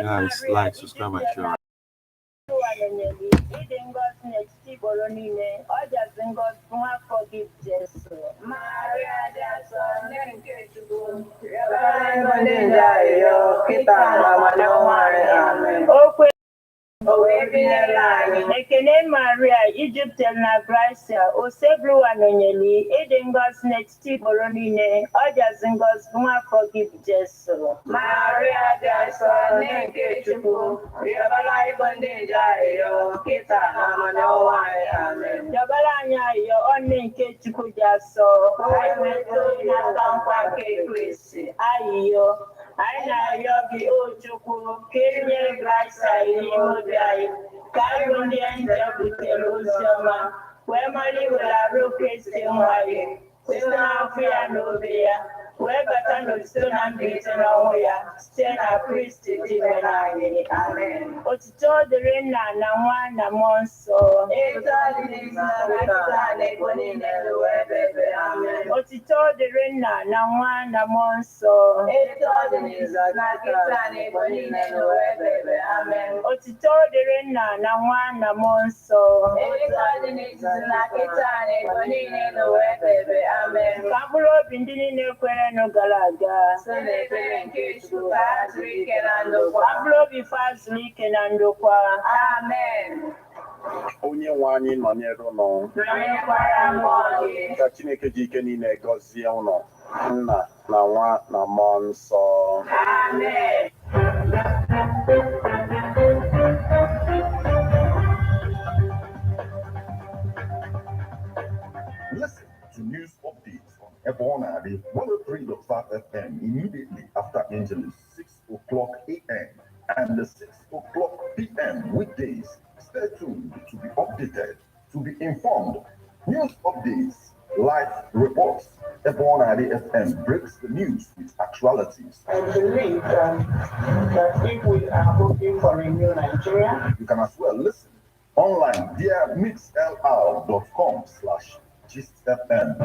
Guys, like, subscribe my channel. Ekene Maria, Egypt na Gracia, Osebru Anonyeli, Edengos next Bolonine, Ojazingos Guma forgive Jesu. Maria Jason, Neke Chuku, Yabala Ibondinja, Kita Namanoa, Amen. Yabalanya, your own Neke Chuku Jaso, I went to Natampa Krisi, Ayo. Aina yogi ochuku kenye glasa imogai karundi anja buteluzama wemali wala roke semwaye sena afia nobia webata no sona mbitena hoya stena Christi tiwenani amen otito derena na mwana monso etadinizana bonine webebe amen otito derena na mwana monso etadinizana bonine webebe amen otito derena na mwana monso etadinizana bonine webebe amen kabulo bindini ne kwere no galaga sene penke chuka trikenando kwa ablo bifazli kenando kwa amen onye nwe anyị nọnyere ụnụ ka Chineke ji ike niile gọzie ụnụ nna na nwa na mmụọ nsọ amen. Listen to news updates on Ebonadi 103.5 FM immediately after Angeles 6 o'clock a.m. and 6 o'clock p.m. weekdays. Stay tuned to be updated, to be informed. News updates, live reports. Ebonadi FM breaks the news with actualities. I believe that if we are hoping for a new Nigeria, you can as well listen online via mixlr.com/GistFM.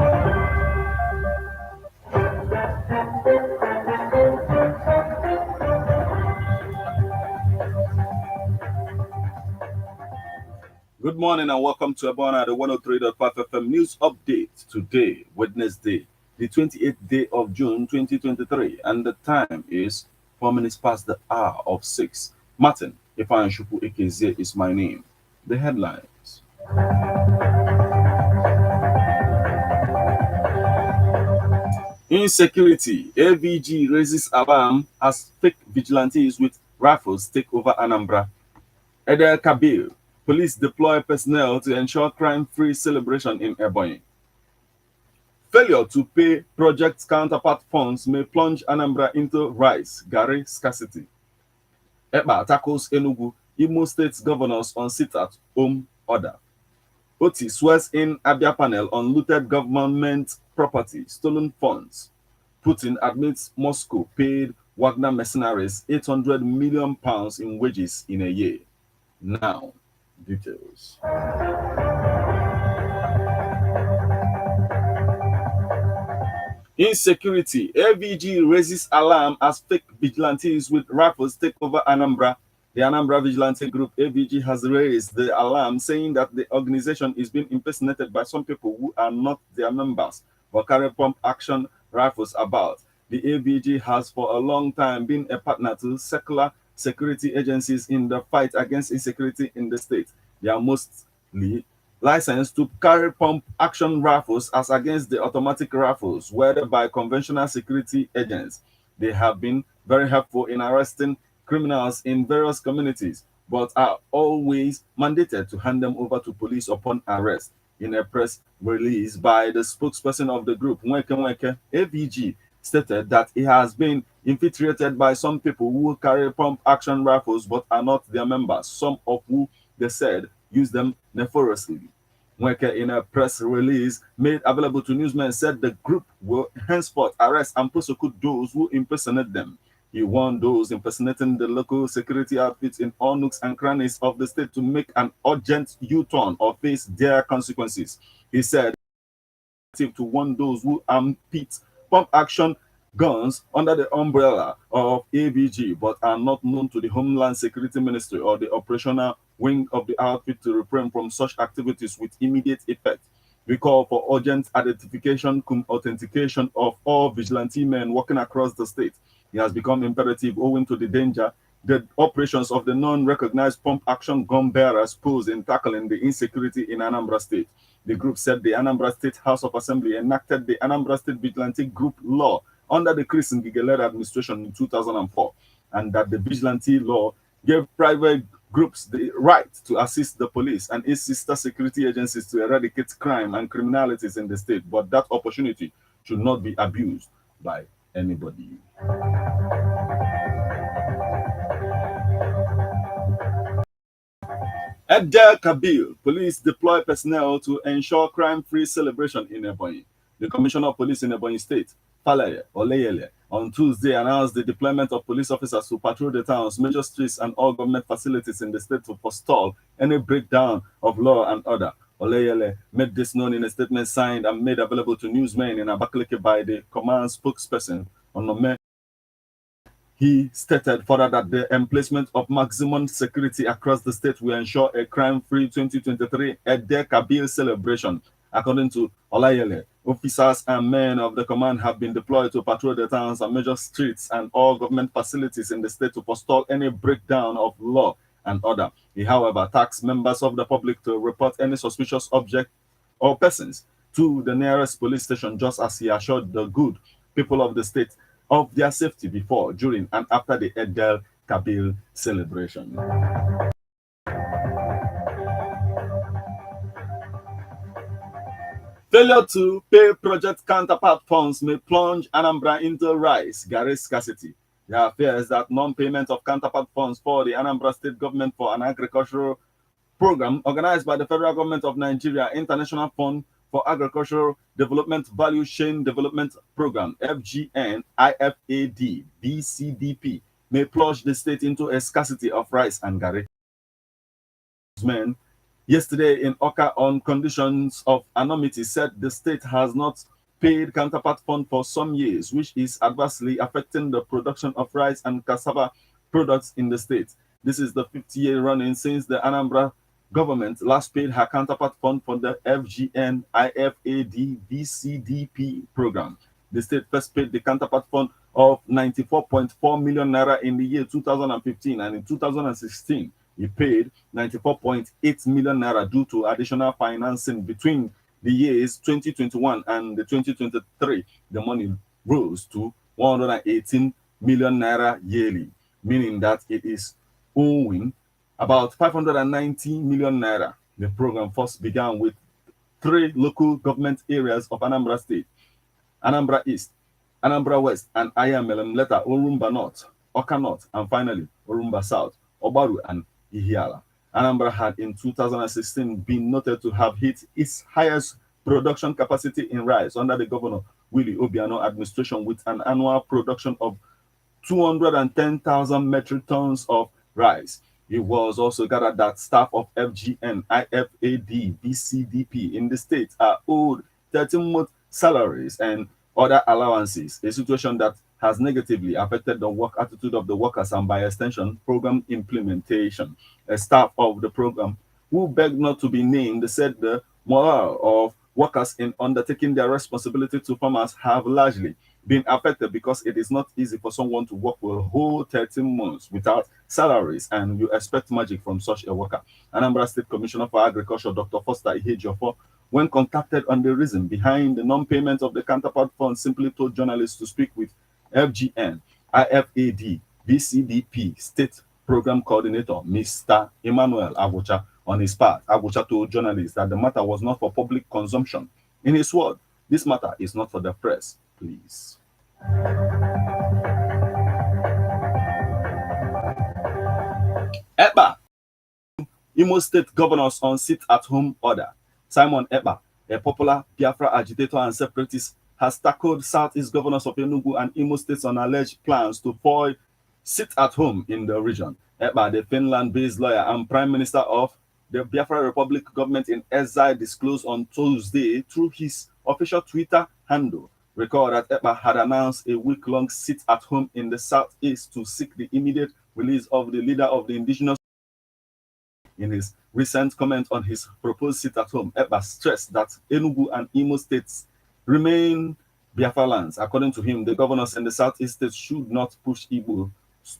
Good morning and welcome to Ebona, the 103.5 FM news update. Today, Wednesday, the 28th day of June 2023, and the time is 4 minutes past the hour of 6. Martin Ifanshuku Ekeze is my name. The headlines. Insecurity. AVG raises alarm as fake vigilantes with rifles take over Anambra. Edel Kabir. Police deploy personnel to ensure crime-free celebration in Ebonyi. Failure to pay project counterpart funds may plunge Anambra into rice, Gary scarcity. Eba tackles Enugu, Imo State governors on sit-at-home order. Oti swears in Abia panel on looted government property, stolen funds. Putin admits Moscow paid Wagner mercenaries £800 million in wages in a year. Now, details. Insecurity. AVG raises alarm as fake vigilantes with rifles take over Anambra. The Anambra Vigilante Group, AVG, has raised the alarm, saying that the organization is being impersonated by some people who are not their members but carry pump action rifles about. The AVG has for a long time been a partner to secular security agencies in the fight against insecurity in the state. They are mostly licensed to carry pump action rifles as against the automatic rifles, whether by conventional security agents. They have been very helpful in arresting criminals in various communities, but are always mandated to hand them over to police upon arrest. In a press release by the spokesperson of the group, Nweke AVG, stated that it has been infiltrated by some people who carry pump action rifles but are not their members, some of who they said use them nefariously. Nweke, in a press release made available to newsmen, said the group will henceforth arrest and prosecute those who impersonate them. He warned those impersonating the local security outfits in all nooks and crannies of the state to make an urgent U-turn or face their consequences. He said to warn those who impede pump action guns under the umbrella of ABG, but are not known to the Homeland Security Ministry or the operational wing of the outfit to refrain from such activities with immediate effect. We call for urgent identification and authentication of all vigilante men working across the state. It has become imperative owing to the danger the operations of the non-recognized pump action gun bearers pose in tackling the insecurity in Anambra State. The group said the Anambra State House of Assembly enacted the Anambra State Vigilante Group Law under the Chris Ngigele administration in 2004, and that the vigilante law gave private groups the right to assist the police and its sister security agencies to eradicate crime and criminalities in the state, but that opportunity should not be abused by anybody. Edel Kabil, police deploy personnel to ensure crime-free celebration in Ebonyi. The Commissioner of Police in Ebonyi State, Falaye Oleyele, on Tuesday announced the deployment of police officers to patrol the town's major streets and all government facilities in the state to forestall any breakdown of law and order. Oleyele made this known in a statement signed and made available to newsmen in Abakaliki by the command spokesperson on He stated further that the emplacement of maximum security across the state will ensure a crime-free 2023 Ede Kabil celebration. According to Olayele, officers and men of the command have been deployed to patrol the towns and major streets and all government facilities in the state to forestall any breakdown of law and order. He, however, tasked members of the public to report any suspicious object or persons to the nearest police station, just as he assured the good people of the state of their safety before, during, and after the Edel Kabil celebration. Failure to pay project counterpart funds may plunge Anambra into rice, Garri scarcity. There are fears that non-payment of counterpart funds for the Anambra State government for an agricultural program organized by the Federal Government of Nigeria International Fund for Agricultural Development Value Chain Development Program, FGN, IFAD, BCDP, may plunge the state into a scarcity of rice and garri. Men yesterday in Oka on conditions of anonymity said the state has not paid counterpart fund for some years, which is adversely affecting the production of rice and cassava products in the state. This is the 5th year running since the Anambra government last paid her counterpart fund for the FGN IFAD BCDP program. The state first paid the counterpart fund of 94.4 million naira in the year 2015, and in 2016 it paid 94.8 million naira due to additional financing between the years 2021 and the 2023. The money rose to 118 million naira yearly, meaning that it is owing about 590 million naira. The program first began with 3 local government areas of Anambra State: Anambra East, Anambra West, and Ayamelem, later Orumba North, Oka North, and finally Orumba South, Obaru, and Ihiala. Anambra had in 2016 been noted to have hit its highest production capacity in rice under the Governor Willie Obiano administration, with an annual production of 210,000 metric tons of rice. It was also gathered that staff of FGN, IFAD, BCDP in the state are owed 13-month salaries and other allowances, a situation that has negatively affected the work attitude of the workers and, by extension, program implementation. A staff of the program, who begged not to be named, said the morale of workers in undertaking their responsibility to farmers have largely been affected because it is not easy for someone to work for a whole 13 months without salaries, and you expect magic from such a worker. Anambra State Commissioner for Agriculture, Dr. Foster Ihejiofor, when contacted on the reason behind the non-payment of the counterpart fund, simply told journalists to speak with FGN, IFAD, BCDP State Program Coordinator, Mr. Emmanuel Agucha. On his part, Agucha told journalists that the matter was not for public consumption. In his word, this matter is not for the press, please. Eba, Imo State governors on sit-at-home order. Simon Eba, a popular Biafra agitator and separatist, has tackled Southeast governors of Enugu and Imo states on alleged plans to foil sit-at-home in the region. Eba, the Finland-based lawyer and prime minister of the Biafra Republic government in exile, disclosed on Tuesday through his official Twitter handle Recall that EPA had announced a week-long sit-at-home in the southeast to seek the immediate release of the leader of the indigenous. In his recent comment on his proposed sit-at-home, EPA stressed that Enugu and Imo states remain Biafra lands. According to him, the governors in the southeast states should not push Igbo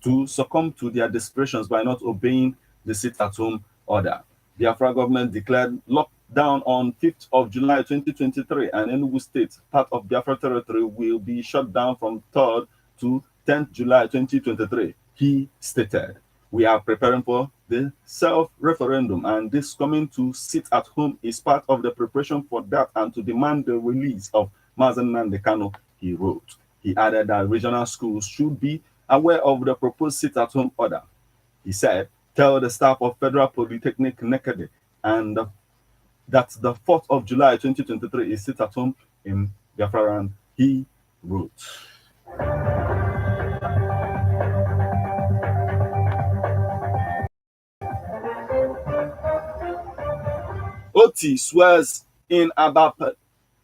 to succumb to their desperations by not obeying the sit-at-home order. Biafra government declared lockdown on 5th of July 2023, and Enugu State, part of Biafra territory, will be shut down from 3rd to 10th July 2023. He stated, "We are preparing for the self-referendum, and this coming to sit at home is part of the preparation for that and to demand the release of Mazen Nnamdi Kanu," he wrote. He added that regional schools should be aware of the proposed sit-at-home order. He said, "Tell the staff of Federal Polytechnic Nekede and that the 4th of July 2023 is sit-at-home in Biafra," he wrote. Oti swears in about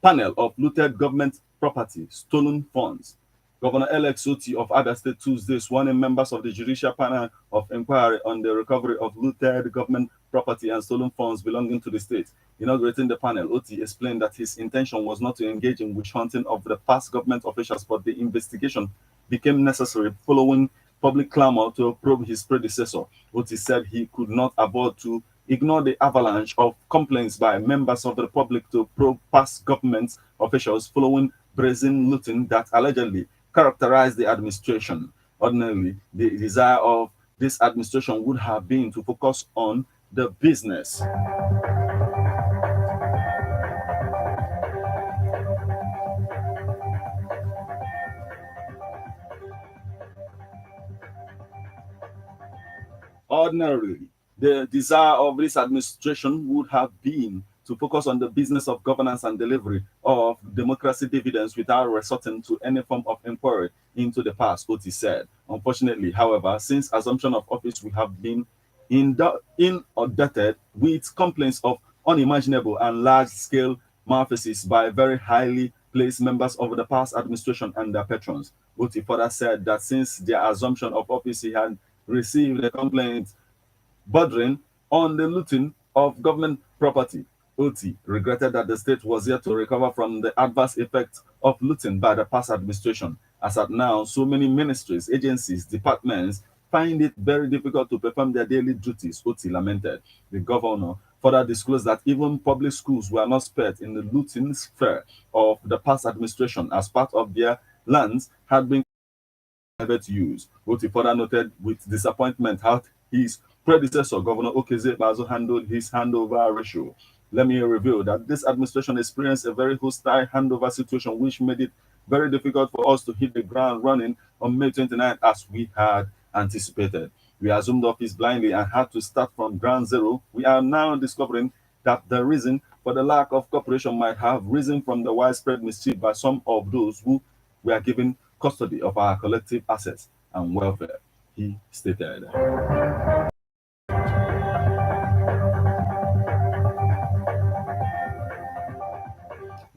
panel of looted government property, stolen funds. Governor Alex Oti of Abia State Tuesday sworn in members of the judicial panel of inquiry on the recovery of looted government property and stolen funds belonging to the state. Inaugurating the panel, Oti explained that his intention was not to engage in witch hunting of the past government officials, but the investigation became necessary following public clamor to probe his predecessor. Oti said he could not afford to ignore the avalanche of complaints by members of the public to probe past government officials following brazen looting that allegedly characterized the administration. Ordinarily, the desire of this administration would have been to focus on the business. Ordinarily, the desire of this administration would have been to focus on the business of governance and delivery of democracy dividends without resorting to any form of inquiry into the past, Oti said. Unfortunately, however, since assumption of office, we have been inundated with complaints of unimaginable and large-scale malfeasance by very highly placed members of the past administration and their patrons. Oti further said that since their assumption of office, he had received a complaint bordering on the looting of government property. Oti regretted that the state was yet to recover from the adverse effects of looting by the past administration. As at now, so many ministries, agencies, departments find it very difficult to perform their daily duties, Oti lamented. The governor further disclosed that even public schools were not spared in the looting sphere of the past administration, as part of their lands had been private use. Oti further noted with disappointment how his predecessor, Governor Okezie Bazo, handled his handover ratio. Let me reveal that this administration experienced a very hostile handover situation, which made it very difficult for us to hit the ground running on May 29th as we had anticipated. We assumed office blindly and had to start from ground zero. We are now discovering that the reason for the lack of cooperation might have risen from the widespread mischief by some of those who were given custody of our collective assets and welfare, he stated.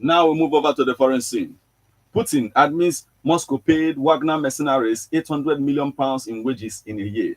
Now we move over to the foreign scene. Putin admits Moscow paid Wagner mercenaries £800 million in wages in a year.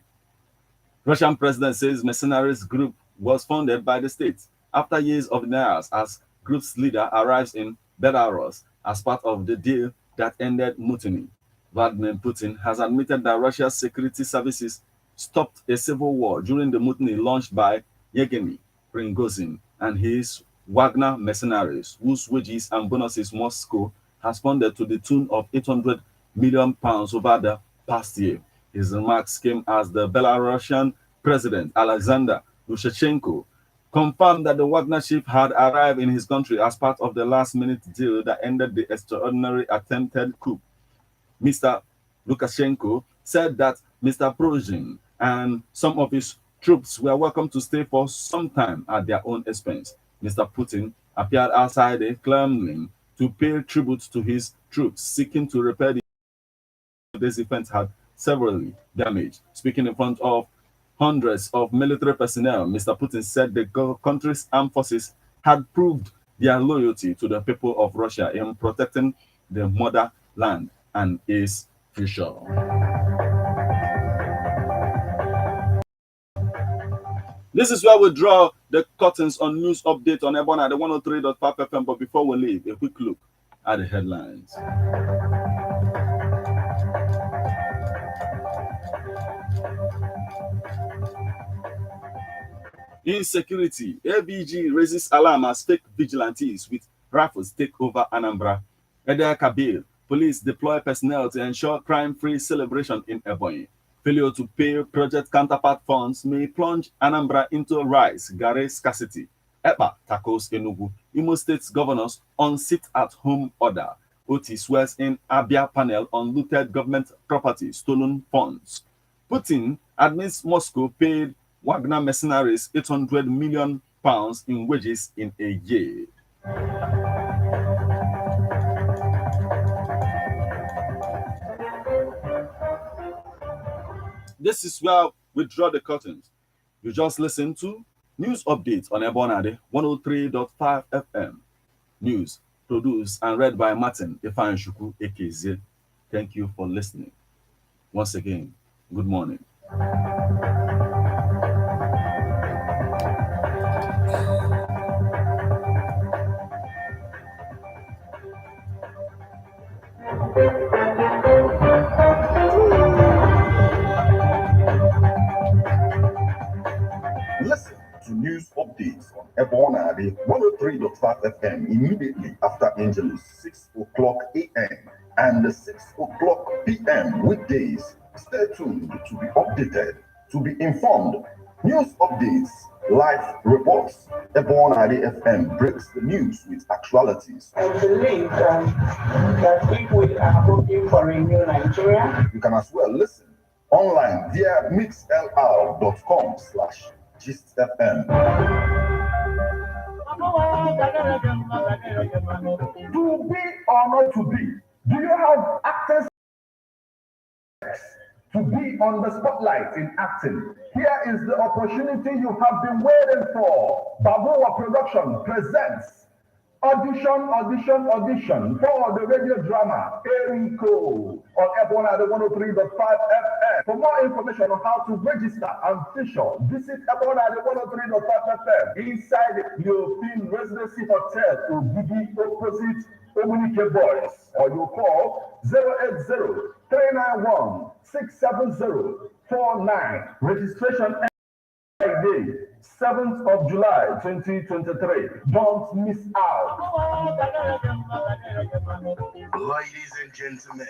Russian president says mercenaries group was funded by the state after years of denials as group's leader arrives in Belarus as part of the deal that ended mutiny. Vladimir Putin has admitted that Russia's security services stopped a civil war during the mutiny launched by Yevgeny Prigozhin and his Wagner mercenaries, whose wages and bonuses Moscow has funded to the tune of £800 million over the past year. His remarks came as the Belarusian president, Alexander Lukashenko, confirmed that the Wagner chief had arrived in his country as part of the last-minute deal that ended the extraordinary attempted coup. Mr. Lukashenko said that Mr. Prigozhin and some of his troops were welcome to stay for some time at their own expense. Mr. Putin appeared outside the Kremlin to pay tribute to his troops, seeking to repair this event had severely damaged. Speaking in front of hundreds of military personnel, Mr. Putin said the country's armed forces had proved their loyalty to the people of Russia in protecting the motherland and its future. This is where we draw the curtains on news update on Ebona, the 103.5 FM. But before we leave, a quick look at the headlines. Insecurity. ABG raises alarm as fake vigilantes with rifles take over Anambra. Eder Kabir. Police deploy personnel to ensure crime-free celebration in Ebonyi. Failure to pay project counterpart funds may plunge Anambra into rice, garri scarcity. EPA tackles Enugu. Imo State's governors on sit-at-home order. Oti swears in Abia panel on looted government property, stolen funds. Putin admits Moscow paid Wagner mercenaries £800 million in wages in a year. This is where we draw the curtains. You just listen to news updates on Ebonade 103.5 FM. News produced and read by Martin Ifanshuku AKZ. Thank you for listening. Once again, good morning. Listen to news updates on Ebonade 103.5 FM immediately after Angelus 6 o'clock a.m. and 6 o'clock p.m. weekdays. Stay tuned to be updated, to be informed. News updates, live reports. Ebonade FM breaks the news with actualities. I believe that if we are looking for a new Nigeria, You can as well listen online via mixlr.com/gistfm. To be or not to be? Do you have actors to be on the spotlight in acting? Here is the opportunity you have been waiting for. Babuwa Production presents audition for the radio drama Eriko on Ebonade 103.5 FM. For more information on how to register and feature, visit Ebonade 103.5 FM inside the European Residency Hotel Ogidi opposite Omunike Boys, or you call 080-391-67049. Registration Friday, 7th of July 2023. Don't miss out. Ladies and gentlemen,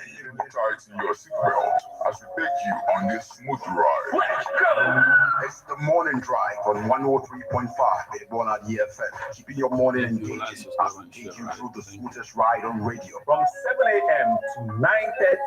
tighten your seatbelt as we take you on this smooth ride. Let's go! It's the morning drive on 103.5 Ebonade FM, keeping your morning engaged as we take you through the smoothest ride on radio. From 7 a.m. to 9:30